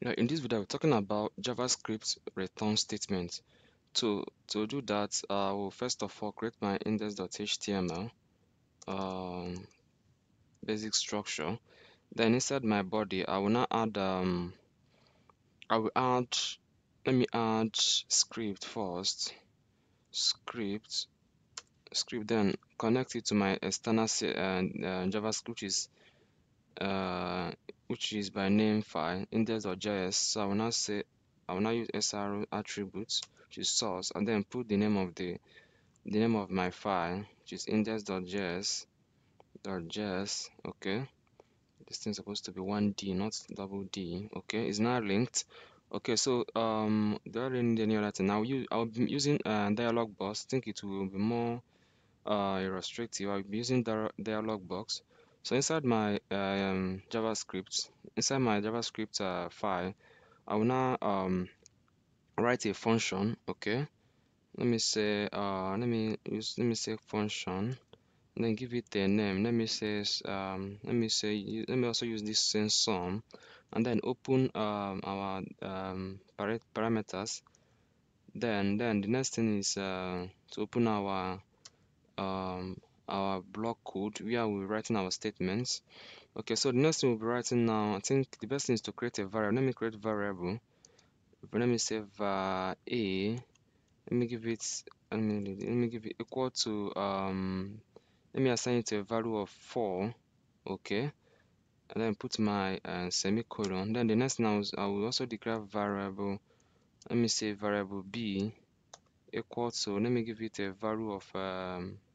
In this video, we're talking about JavaScript return statement. To do that, I will first of all create my index.html basic structure. Then inside my body, I will add let me add script first. Script then connect it to my external JavaScript which is by name file index.js. So I will now use sr attributes, which is source, and then put the name of my file, which is index.js. Okay, this thing's supposed to be 1D, not double D. Okay, it's now linked. Okay, so do I really need any other thing? I'll be using dialog box. I think it will be more illustrative. I'll be using dialog box. So inside my JavaScript file, I will now write a function. Okay, let me say function, and then give it a name. Let me also use this same sum, and then open our parameters. Then the next thing is to open um, our block code where we're writing our statements. Okay, so the next thing we'll be writing now, I think the best thing is to create a variable. Let me create variable. Let me say var a. Let me give it. Let me give it equal to let me assign it to a value of 4. Okay, and then put my semicolon. Then the next thing I will also declare variable. Let me say variable b equal to, let me give it a value of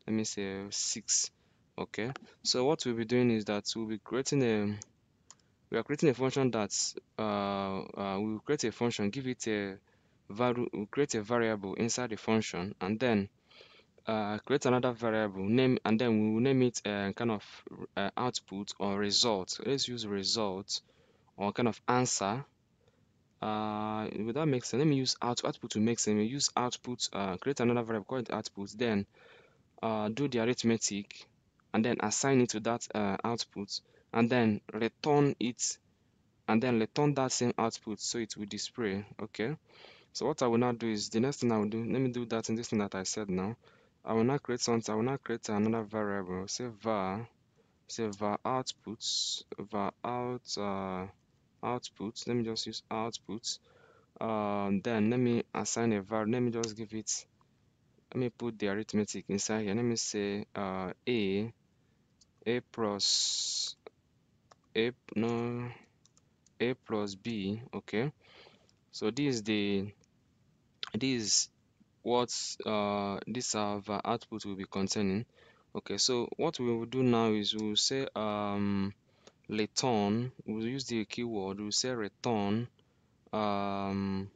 let me say 6. Okay, so what we'll be doing is that we are creating a function that's we will create a function, give it a value, we'll create a variable inside the function, and then create another variable name, and then we will name it kind of output or result. Let's use result or kind of answer. Would that make sense? Let me use output to make sense. We use output, create another variable, call it output, then do the arithmetic, and then assign it to that output, and then return it, and then return that same output so it will display. Okay, so what I will now do is, the next thing I will do, let me do that in this thing that I said now. I will now create something. I will now create another variable. Say var outputs, var output. Let me just use output. Then let me assign a var. Let me just give it. Let me put the arithmetic inside here. Let me say a plus a no a plus b. Okay. So this is what this our output will be containing. Okay, so what we will do now is we'll say return. We'll use the keyword. We'll say return um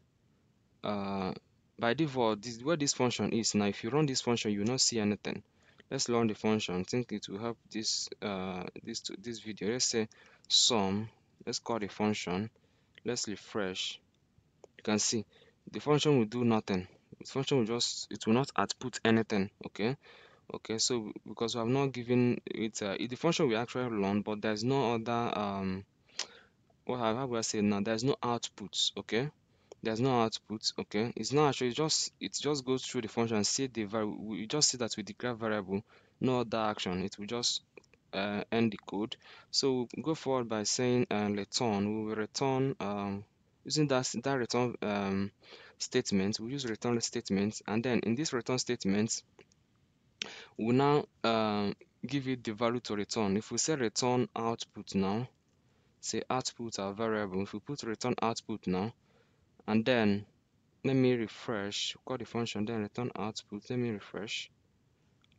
uh by default, where this function is now. If you run this function, you will not see anything. Let's run the function. I think it will help this video. Let's say sum. Let's call the function. Let's refresh. You can see the function will do nothing. The function will just, it will not output anything. Okay, so because we have not given it the function we actually run, but there's no other how will I say now, there's no output. Okay, there's no output. Okay, it's not actually, it just goes through the function and see the variable. We just see that we declare variable, no other action. It will just end the code. So we'll go forward by saying return. We will return using that return statement. We use return statement, and then in this return statement we now give it the value to return. If we say return output now, say output our variable. If we put return output now, and then let me refresh, call the function, then return output. Let me refresh.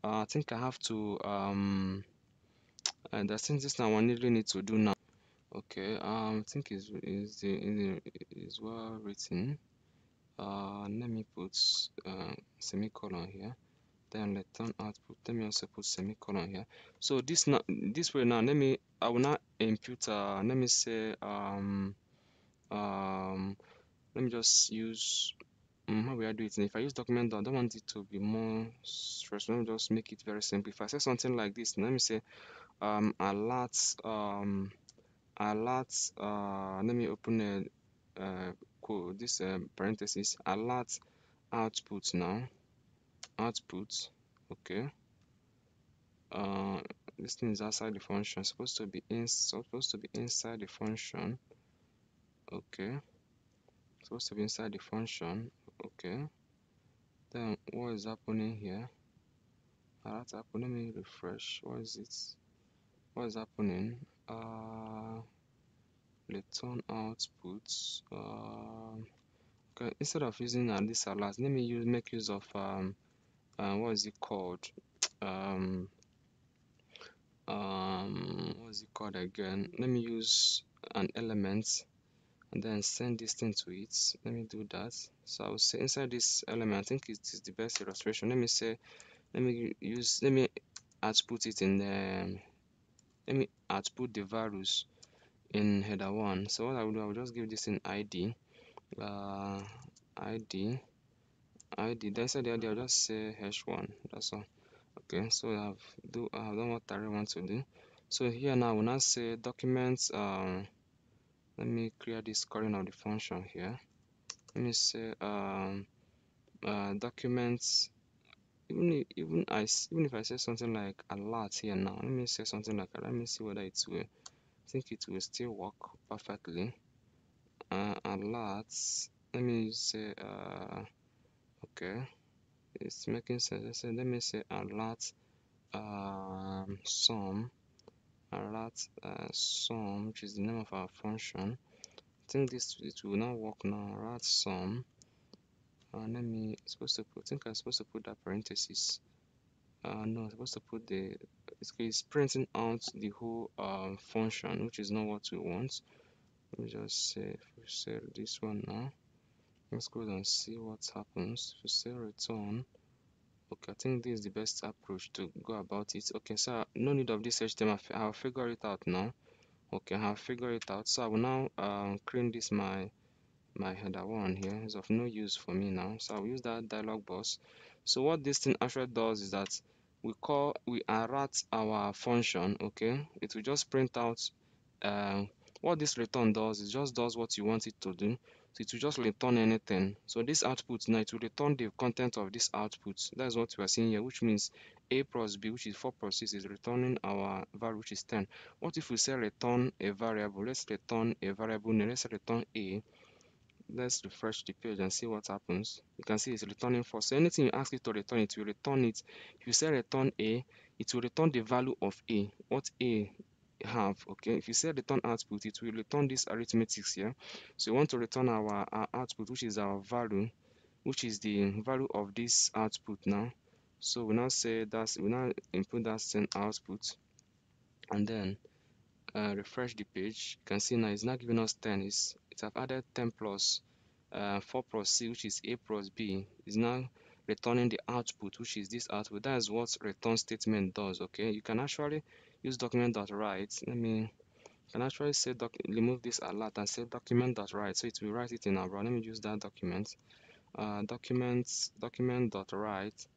I think I have to and I think this now I really need to do now. Okay, I think is well written. Let me put semicolon here, then return output. Let me also put semicolon here. So this way now, I will now input let me say um let me just use how will I do it? And if I use document, I don't want it to be more stressful. Let me just make it very simple. If I say something like this, let me say alert let me open it. code, this parenthesis, alert output now. Output, okay. uh this thing is outside the function, supposed to be inside the function, okay. Supposed to be inside the function, okay. Then what is happening here? That's happening. Let me refresh. What is it? What is happening? Return outputs. Okay, instead of using this alert, let me make use of what is it called? um what is it called again? Let me use an element and then send this thing to it. Let me do that. So I will say inside this element, I think it is the best illustration. Let me say, let me output it in the, let me output the values in header 1. So what I will do, I will just give this in id, uh id id. Then inside the id, I'll just say hash1. That's all. Okay, so I have done what I really want to do. So here now we'll now say documents. Let me clear this calling of the function here. Let me say documents. Even if I say something like alert here now, let me say something like, let me see whether it will. I think it will still work perfectly. Alerts. Let me say okay, it's making sense. Let me say alert sum. Alert sum, which is the name of our function. I think it will not work now. Alert sum. Let me supposed to put. I think I'm supposed to put that parenthesis. No, I'm supposed to put the. It's printing out the whole function, which is not what we want. Let me just say, if we say this one now, let's go and see what happens. If we say return, okay, I think this is the best approach to go about it. Okay, so no need of this HTML. I'll figure it out now. Okay, I have figured it out. So I will now create this my header 1 here. Is of no use for me now, so I'll use that dialog box. So what this thing actually does is that we alert our function. Okay, it will just print out what this return does. It just does what you want it to do. So it will just return anything. So this output now, it will return the content of this output. That's what we are seeing here, which means a plus b, which is 4 plus 6, is returning our value, which is 10. What if we say return a variable? Let's return a variable name. Let's return a. Let's refresh the page and see what happens. You can see it's returning 4. So anything you ask it to return, it will return it. If you say return a, it will return the value of a, what a have. Okay, if you say return output, it will return this arithmetics here. So we want to return our output, which is our value, which is the value of this output now. So we now say that we now input that same output, and then refresh the page. You can see now it's not giving us 10. It have added 10 plus 4 plus c, which is a plus b, is now returning the output, which is this output. That is what return statement does. Okay, you can actually use document.write. Can actually say remove this alert and say document.write, so it will write it in our browser. Let me use that document. Document.write.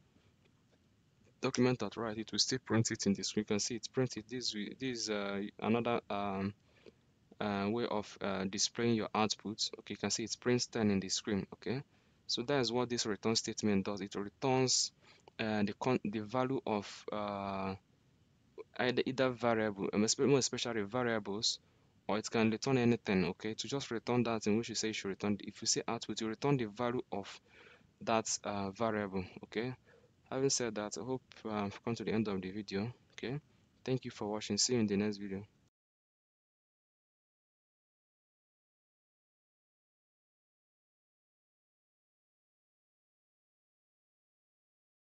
Document.write, it will still print it in the screen. You can see it printed. This is another way of displaying your output. Okay, you can see it prints 10 in the screen. Okay, so that is what this return statement does. It returns the value of either variable, more especially variables, or it can return anything. Okay, to just return that in which you say you should return. If you say output, you return the value of that variable. Okay, having said that, I hope I've come to the end of the video. Okay, thank you for watching. See you in the next video.